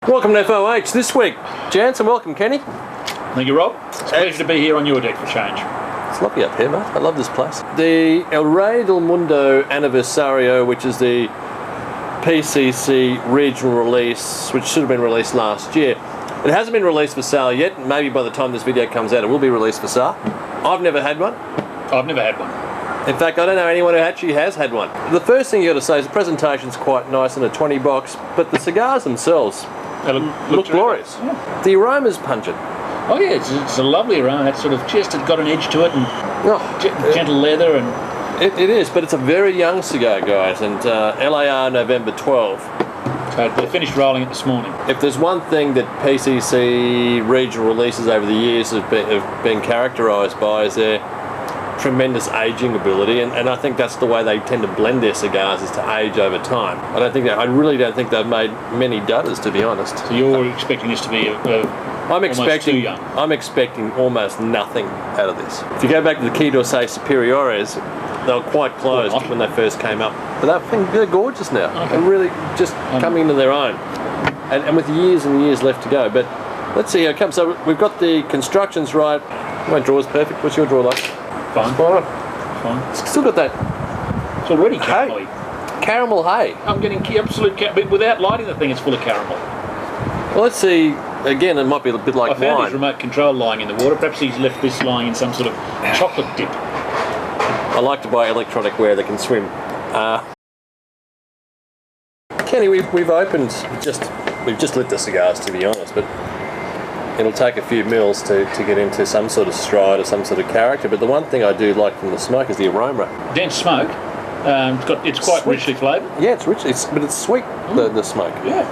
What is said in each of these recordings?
Welcome to FOH this week, gents, and welcome, Kenny. Thank you, Rob. It's a pleasure to be here on your deck for change. It's lovely up here, mate. I love this place. The Rey Del Mundo Aniversario, which is the PCC regional release, which should have been released last year. It hasn't been released for sale yet. Maybe by the time this video comes out, it will be released for sale. I've never had one. I've never had one. In fact, I don't know anyone who actually has had one. The first thing you got to say is the presentation's quite nice in a 20 box, but the cigars themselves look glorious. Yeah. The aroma's pungent. Oh yeah, it's a lovely aroma. It's sort of it's got an edge to it and gentle leather and. It is, but it's a very young cigar, guys, and LAR November 12. So they finished rolling it this morning. If there's one thing that PCC regional releases over the years have been characterised by is their tremendous aging ability, and I think that's the way they tend to blend their cigars, is to age over time. I really don't think they've made many dudders, to be honest. So you're expecting this to be almost too young? I'm expecting almost nothing out of this. If you go back to the Key d'Orsay Superiores, they were quite closed when they first came up, but they're gorgeous now. Okay. They're really just coming into their own, and with years and years left to go. But let's see how it comes. So we've got the constructions right. My draw's perfect. What's your draw like? Fine. Spot on. Fine. Still got that. It's already caramelly. Caramel hay. I'm getting absolute but without lighting the thing, it's full of caramel. Well, let's see. Again, it might be a bit like wine. I found his remote control lying in the water. Perhaps he's left this lying in some sort of chocolate dip. I like to buy electronic ware that can swim. Kenny, we've opened we've just lit the cigars, to be honest, but it'll take a few mils to get into some sort of stride or some sort of character. But the one thing I do like from the smoke is the aroma. Dense smoke. It's quite sweet. richly flavoured. Yeah, it's rich, but it's sweet. The smoke. Yeah.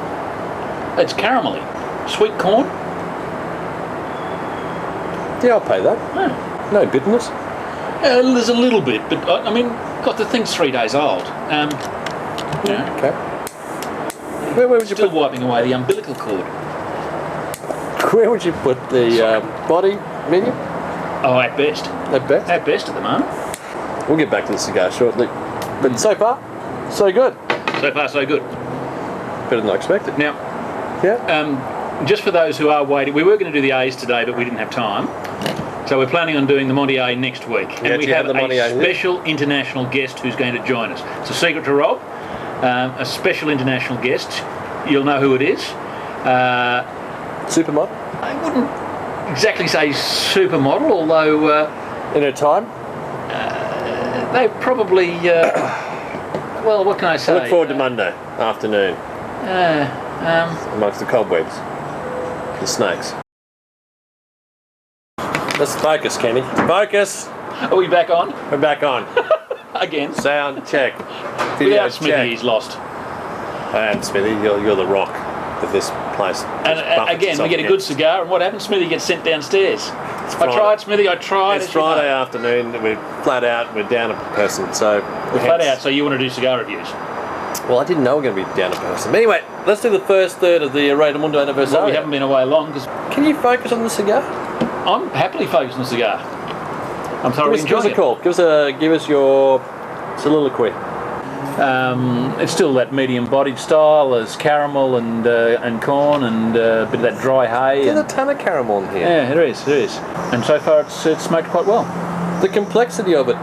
It's caramelly. Sweet corn. Yeah, I'll pay that. Yeah. No bitterness. There's a little bit, but I mean, God, the thing's 3 days old. Yeah. Okay. Where would you Still wiping away the umbilical cord. Where would you put the body, medium? Oh, at best. At best? At best at the moment. We'll get back to the cigar shortly. But so far, so good. So far, so good. Better than I expected. Now, just for those who are waiting, we were going to do the A's today, but we didn't have time. So we're planning on doing the Monty A next week. And we have a special international guest who's going to join us. It's a secret to Rob. A special international guest. You'll know who it is. Supermodel? I wouldn't exactly say supermodel, although... in her time? They probably... well, what can I say? I look forward to Monday afternoon. Amongst the cobwebs. The snakes. Let's focus, Kenny. Focus! Are we back on? We're back on. Again? Sound check. Video Without Smithy, he's lost. And Smithy, you're the rock of this place. And again, we get a good cigar, and what happens? Smithy gets sent downstairs. I tried, Smithy, I tried. It's Friday afternoon, we're flat out, we're down a person, so... We're flat out, so you want to do cigar reviews? Well, I didn't know we were going to be down a person. But anyway, let's do the first third of the Rey Del Mundo Aniversario. Well, we haven't been away long. Can you focus on the cigar? I'm happily focused on the cigar. I'm thoroughly enjoying it. Give us a call. Give us your soliloquy. It's still that medium-bodied style. There's caramel and corn and a bit of that dry hay. There's a ton of caramel in here. Yeah, there is. And so far, it's smoked quite well. The complexity of it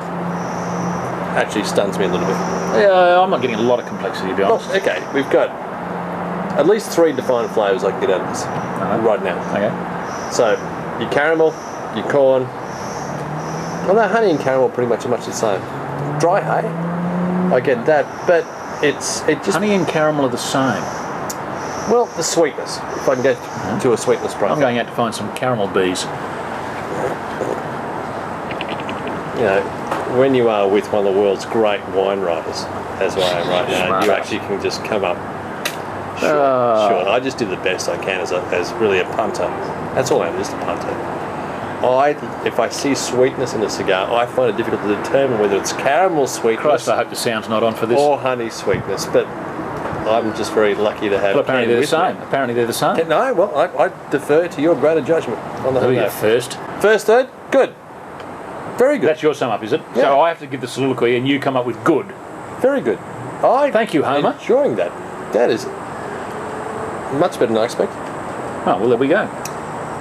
actually stuns me a little bit. Yeah, I'm not getting a lot of complexity, to be honest. Well, okay, we've got at least 3 defined flavours I can get out of this right now. Okay. So, your caramel, your corn. Although honey and caramel pretty much are much the same. Dry hay, I get that, but it just... Honey and caramel are the same. Well, the sweetness, if I can get to a sweetness profile. I'm going out to find some caramel bees. You know, when you are with one of the world's great wine writers, as I am right now, you actually can just come up short. I just do the best I can as really a punter. That's all I am, just a punter. If I see sweetness in a cigar, I find it difficult to determine whether it's caramel sweetness... Christ, I hope the sound's not on for this. ...or honey sweetness, but I'm just very lucky to have... Well, apparently they're the same. Apparently they're the same. No, well, I defer to your greater judgment on the honey. First, third? Good. Very good. That's your sum up, is it? Yeah. So I have to give the soliloquy and you come up with good. Very good. Thank you, Homer. Enjoying that. That is Much better than I expected. Oh, well, there we go.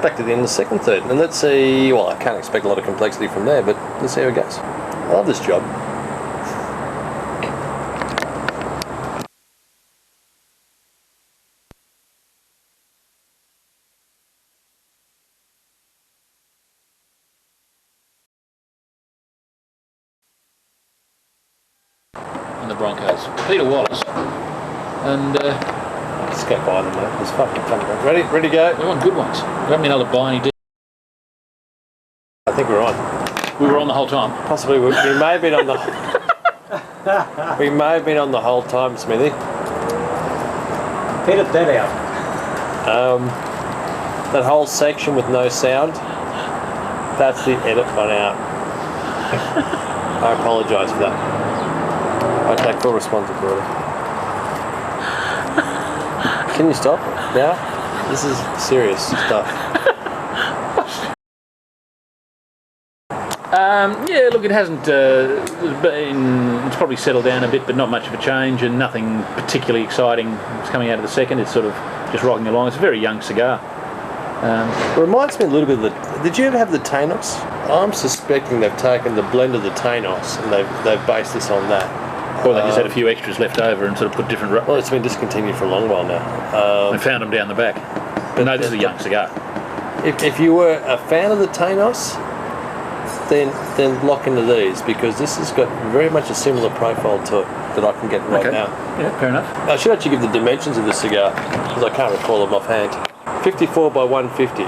Back to the end of the second third. And let's see, well, I can't expect a lot of complexity from there, but let's see how it goes. I love this job. And the Broncos. Peter Wallace. And Just go by them, mate. It's fucking fun. Ready to go? they want good ones. We haven't been able to buy any. I think we're on. We were on the whole time. Possibly we may have been on the we may have been on the whole time, Smithy. Edit that out. That whole section with no sound, that's the edit one out. I apologise for that. I take full responsibility. Can you stop now? This is serious stuff. Yeah, look, it hasn't been. It's probably settled down a bit, but not much of a change, and nothing particularly exciting is coming out of the second. It's sort of just rocking along. It's a very young cigar. It reminds me a little bit of the. Did you ever have the Thanos? I'm suspecting they've taken the blend of the Thanos and they've based this on that. Or they just had a few extras left over and sort of put different. Well, it's been discontinued for a long while now. They found them down the back. But no, this is a young cigar. If you were a fan of the Thanos, then lock into these, because this has got very much a similar profile to it that I can get right now. Yeah, fair enough. I should actually give the dimensions of this cigar, because I can't recall them offhand. 54 by 150.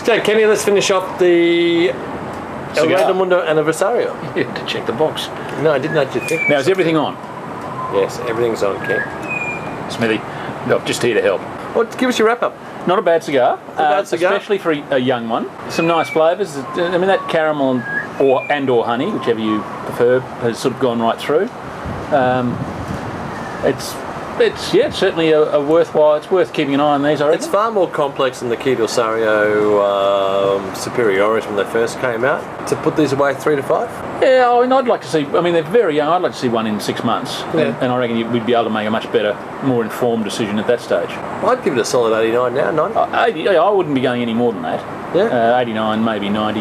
Okay, Kenny, let's finish off the Rey Del Mundo Aniversario. You had to check the box. No, I didn't actually think. Now, is everything on? Yes, everything's on, Ken. Smithy, no, just here to help. Well, give us your wrap up. Not a bad cigar, cigar. especially for a young one. Some nice flavours. I mean, that caramel or honey, whichever you prefer, has sort of gone right through. It's certainly a worthwhile. It's worth keeping an eye on these. I reckon. It's far more complex than the Aniversario Superiores when they first came out. To put these away 3 to 5. Yeah, I mean, I'd like to see. I mean, they're very young. I'd like to see one in 6 months, and I reckon we'd be able to make a much better, more informed decision at that stage. I'd give it a solid 89 now, 90. 80, I wouldn't be going any more than that. Yeah. 89, maybe 90.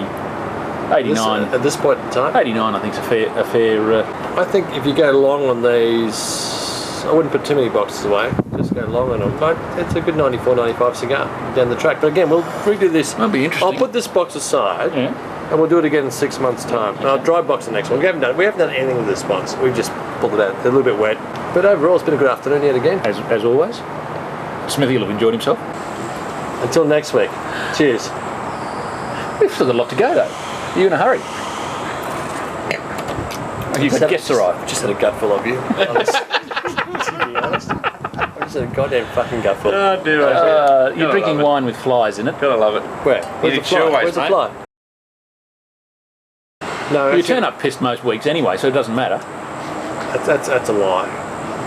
89. At this point in time? 89, I think, is a fair. I think if you go long on these, I wouldn't put too many boxes away. Just go long on them. But it's a good 94, 95 cigar down the track. But again, we'll redo this. That'll be interesting. I'll put this box aside. Yeah. And we'll do it again in 6 months' time. And I'll dry box the next one. We haven't done anything with this box. We've just pulled it out. They're a little bit wet. But overall, it's been a good afternoon yet again. As always. Smithy will have enjoyed himself. Until next week. Cheers. We've still got a lot to go, though. Are you in a hurry? You've got guests arrive. I've just had a gutful of you. To be honest. I've just had a goddamn fucking gutful. Oh, dear. You're drinking wine with flies in it. Gotta love it. Where? Where's the fly? Where's the fly? No, you turn up pissed most weeks anyway, so it doesn't matter. That's a lie.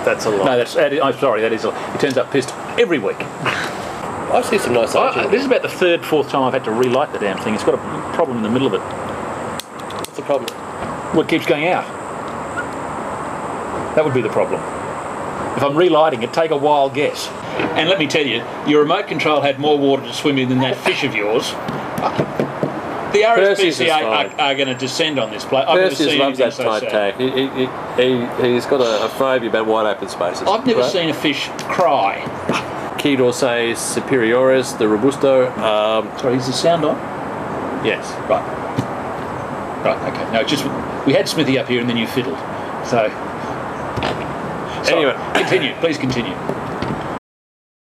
That's a lie. No, I'm sorry, that is a lie. He turns up pissed every week. I see some nice action. This is about the third, fourth time I've had to relight the damn thing. It's got a problem in the middle of it. What's the problem? Well, it keeps going out. That would be the problem. If I'm relighting it, take a wild guess. And let me tell you, your remote control had more water to swim in than that fish of yours. The RSPCA are going to descend on this place. Perseus loves that tight tag. He's got a phobia about wide open spaces. I've never seen a fish cry. Quidorsae superiores, the Robusto. Sorry, is the sound on? Yes. Right, okay. No, just we had Smithy up here and then you fiddled. So anyway, continue. Please continue.